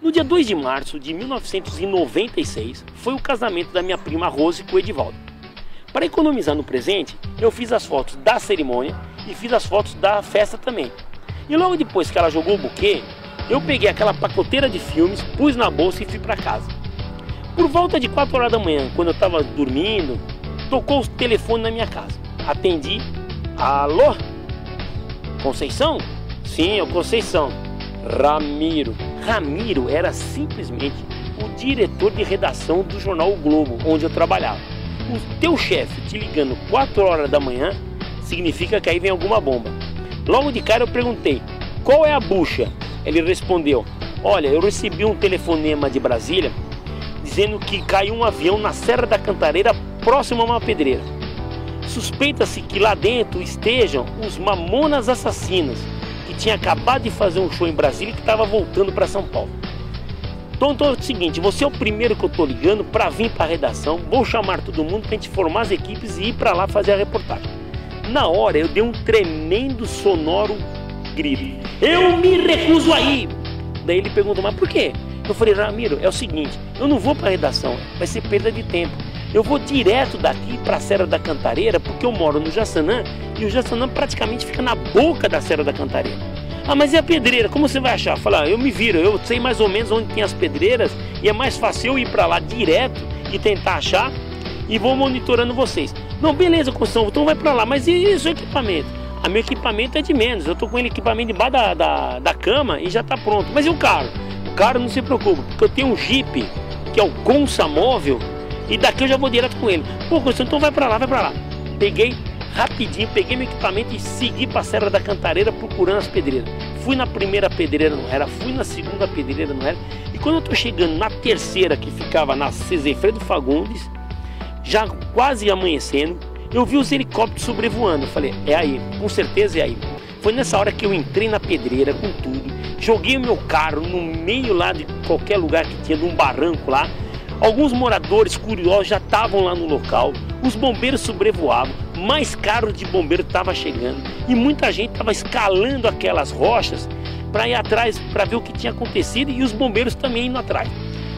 No dia 2 de março de 1996, foi o casamento da minha prima Rose com o Edivaldo. Para economizar no presente, eu fiz as fotos da cerimônia e fiz as fotos da festa também. E logo depois que ela jogou o buquê, eu peguei aquela pacoteira de filmes, pus na bolsa e fui para casa. Por volta de 4 horas da manhã, quando eu estava dormindo, tocou o telefone na minha casa. Atendi. Alô? Conceição? Sim, é o Conceição. Ramiro. Ramiro era simplesmente o diretor de redação do jornal O Globo, onde eu trabalhava. O teu chefe te ligando 4 horas da manhã significa que aí vem alguma bomba. Logo de cara eu perguntei, qual é a bucha? Ele respondeu, olha, eu recebi um telefonema de Brasília dizendo que caiu um avião na Serra da Cantareira próximo a uma pedreira. Suspeita-se que lá dentro estejam os Mamonas Assassinas, que tinha acabado de fazer um show em Brasília e que estava voltando para São Paulo. Então é o seguinte, você é o primeiro que eu estou ligando para vir para a redação, vou chamar todo mundo para a gente formar as equipes e ir para lá fazer a reportagem. Na hora eu dei um tremendo sonoro grito, eu me recuso a ir! Daí ele perguntou, mas por quê? Eu falei, Ramiro, é o seguinte, eu não vou para a redação, vai ser perda de tempo. Eu vou direto daqui para a Serra da Cantareira, porque eu moro no Jaçanã, e o Jaçanã praticamente fica na boca da Serra da Cantareira. Ah, mas e a pedreira? Como você vai achar? Fala, eu me viro, eu sei mais ou menos onde tem as pedreiras, e é mais fácil eu ir para lá direto e tentar achar, e vou monitorando vocês. Não, beleza, Constituição, então vai para lá, mas e o seu equipamento? Ah, meu equipamento é de menos, eu tô com ele equipamento debaixo da cama e já tá pronto. Mas e o carro? O carro não se preocupa, porque eu tenho um Jeep, que é o Consa Móvel, e daqui eu já vou direto com ele. Pô, Constituição, então vai para lá, vai para lá. Peguei rapidinho, peguei meu equipamento e segui para a Serra da Cantareira procurando as pedreiras. Fui na primeira pedreira, não era, fui na segunda pedreira, não era. E quando eu tô chegando na terceira, que ficava na Cezefredo Fagundes, já quase amanhecendo, eu vi os helicópteros sobrevoando. Eu falei, é aí, com certeza é aí. Foi nessa hora que eu entrei na pedreira com tudo, joguei o meu carro no meio lá de qualquer lugar que tinha, de um barranco lá. Alguns moradores curiosos já estavam lá no local, os bombeiros sobrevoavam, mais carro de bombeiro estava chegando e muita gente estava escalando aquelas rochas para ir atrás, para ver o que tinha acontecido, e os bombeiros também indo atrás.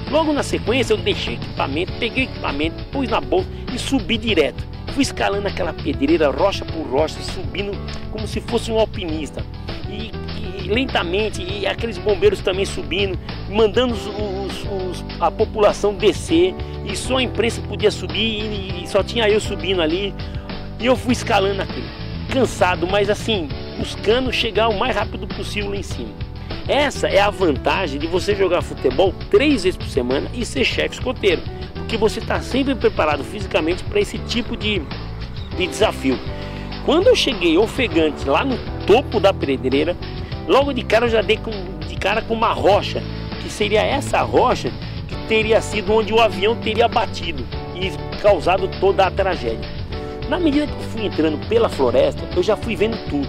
Logo na sequência eu deixei o equipamento, peguei o equipamento, pus na bolsa e subi direto. Fui escalando aquela pedreira, rocha por rocha, subindo como se fosse um alpinista. E lentamente, e aqueles bombeiros também subindo, mandando a população descer, e só a imprensa podia subir, e só tinha eu subindo ali. E eu fui escalando aquilo, cansado, mas assim, buscando chegar o mais rápido possível lá em cima. Essa é a vantagem de você jogar futebol 3 vezes por semana e ser chefe escoteiro, porque você está sempre preparado fisicamente para esse tipo de desafio. Quando eu cheguei ofegante lá no topo da pedreira, logo de cara eu já dei de cara com uma rocha, que seria essa rocha que teria sido onde o avião teria batido e causado toda a tragédia. Na medida que eu fui entrando pela floresta, eu já fui vendo tudo.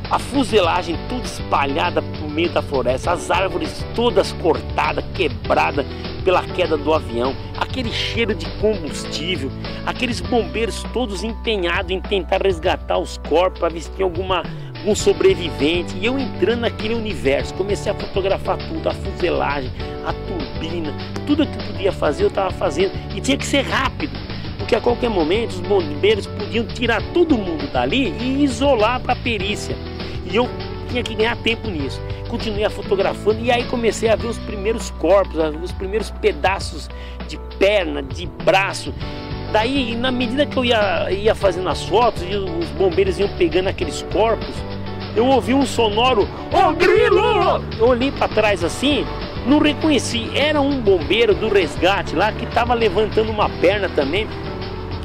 A fuselagem toda espalhada no meio da floresta, as árvores todas cortadas, quebradas pela queda do avião, aquele cheiro de combustível, aqueles bombeiros todos empenhados em tentar resgatar os corpos para ver se tinha algum sobrevivente. E eu entrando naquele universo, comecei a fotografar tudo, a fuselagem, a turbina, tudo que eu podia fazer eu estava fazendo, e tinha que ser rápido, porque a qualquer momento os bombeiros podiam tirar todo mundo dali e isolar para a perícia, e eu tinha que ganhar tempo nisso. Continuei fotografando, e aí comecei a ver os primeiros corpos, os primeiros pedaços de perna, de braço. Daí, na medida que eu ia fazendo as fotos e os bombeiros iam pegando aqueles corpos, eu ouvi um sonoro, ô grilo! Eu olhei para trás assim, não reconheci, era um bombeiro do resgate lá que estava levantando uma perna também,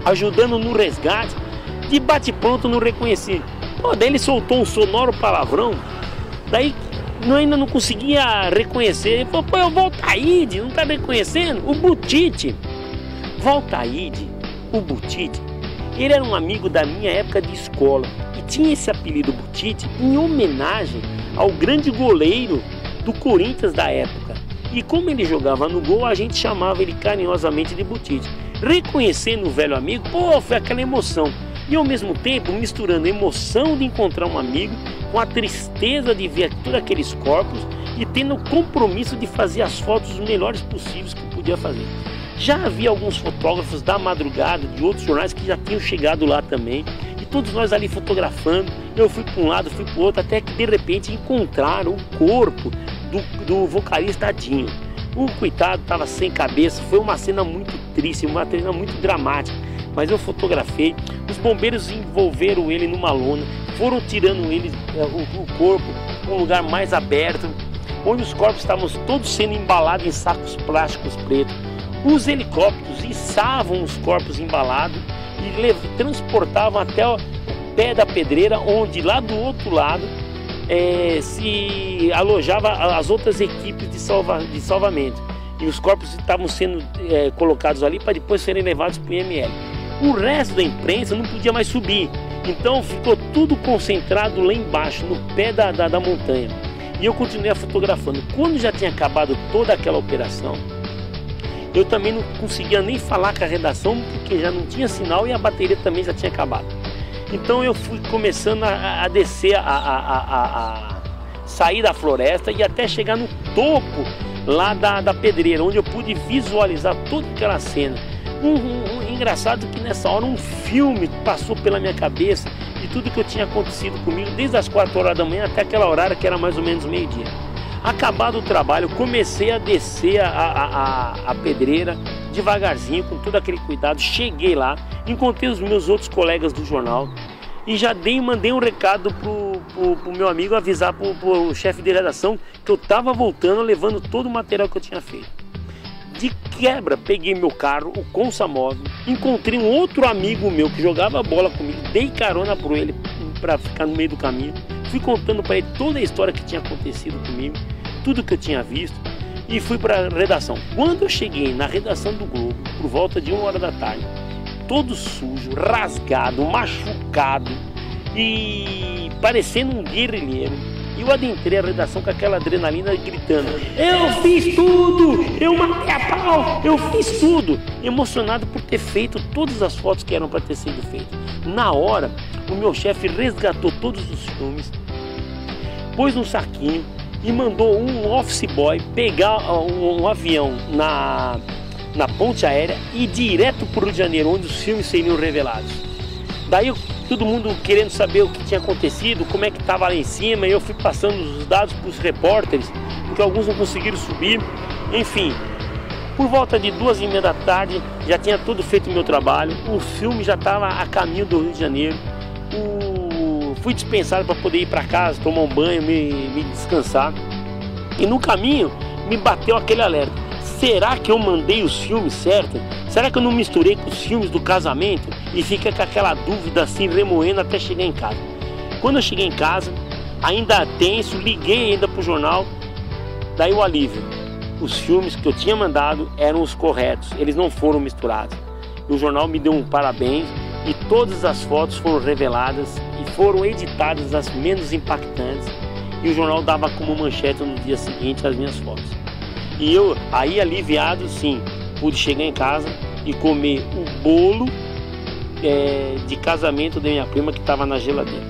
ajudando no resgate. De bate-pronto não reconheci. Pô, daí ele soltou um sonoro palavrão, daí ainda não conseguia reconhecer. Pô, é o Valtaíde, não tá reconhecendo? O Butite. Valtaíde, o Butite, ele era um amigo da minha época de escola e tinha esse apelido Butite em homenagem ao grande goleiro do Corinthians da época. E como ele jogava no gol, a gente chamava ele carinhosamente de Butite. Reconhecendo o velho amigo, pô, foi aquela emoção. E ao mesmo tempo misturando a emoção de encontrar um amigo com a tristeza de ver todos aqueles corpos e tendo o compromisso de fazer as fotos os melhores possíveis que eu podia fazer. Já havia alguns fotógrafos da madrugada, de outros jornais que já tinham chegado lá também, e todos nós ali fotografando. Eu fui para um lado, fui para o outro, até que de repente encontraram o corpo do vocalista Adinho. O coitado estava sem cabeça. Foi uma cena muito triste, uma cena muito dramática, mas eu fotografei. Os bombeiros envolveram ele numa lona, foram tirando ele, o corpo para um lugar mais aberto, onde os corpos estavam todos sendo embalados em sacos plásticos pretos. Os helicópteros içavam os corpos embalados e transportavam até o pé da pedreira, onde lá do outro lado se alojava as outras equipes de salvamento. E os corpos estavam sendo colocados ali para depois serem levados para o IML. O resto da imprensa não podia mais subir, então ficou tudo concentrado lá embaixo, no pé da montanha. E eu continuei fotografando. Quando já tinha acabado toda aquela operação, eu também não conseguia nem falar com a redação, porque já não tinha sinal e a bateria também já tinha acabado. Então eu fui começando a descer, a sair da floresta e até chegar no topo lá da pedreira, onde eu pude visualizar toda aquela cena. Engraçado que nessa hora um filme passou pela minha cabeça de tudo que tinha acontecido comigo desde as 4 horas da manhã até aquela horária que era mais ou menos meio-dia. Acabado o trabalho, comecei a descer a pedreira devagarzinho, com todo aquele cuidado. Cheguei lá, encontrei os meus outros colegas do jornal e já mandei um recado pro meu amigo, avisar pro chefe de redação que eu estava voltando, levando todo o material que eu tinha feito. De quebra, peguei meu carro, o Consa Móvel, encontrei um outro amigo meu que jogava bola comigo, dei carona por ele para ficar no meio do caminho, fui contando para ele toda a história que tinha acontecido comigo, tudo que eu tinha visto, e fui para a redação. Quando eu cheguei na redação do Globo, por volta de 1 hora da tarde, todo sujo, rasgado, machucado e parecendo um guerrilheiro, eu adentrei a redação com aquela adrenalina gritando: eu fiz tudo, eu matei a pau, eu fiz tudo, emocionado por ter feito todas as fotos que eram para ter sido feitas. Na hora, o meu chefe resgatou todos os filmes, pôs num saquinho e mandou um office boy pegar um avião na ponte aérea e ir direto para o Rio de Janeiro, onde os filmes seriam revelados. Daí todo mundo querendo saber o que tinha acontecido, como é que estava lá em cima, e eu fui passando os dados para os repórteres, porque alguns não conseguiram subir. Enfim, por volta de 2h30 da tarde, já tinha tudo feito o meu trabalho, o filme já estava a caminho do Rio de Janeiro. Fui dispensado para poder ir para casa, tomar um banho, me descansar. E no caminho me bateu aquele alerta: será que eu mandei os filmes certos? Será que eu não misturei com os filmes do casamento? E fica com aquela dúvida assim, remoendo até chegar em casa. Quando eu cheguei em casa, ainda tenso, liguei ainda para o jornal. Daí o alívio: os filmes que eu tinha mandado eram os corretos, eles não foram misturados. E o jornal me deu um parabéns e todas as fotos foram reveladas e foram editadas as menos impactantes. E o jornal dava como manchete no dia seguinte as minhas fotos. E eu, aí aliviado, sim, pude chegar em casa e comer o bolo de casamento da minha prima que estava na geladeira.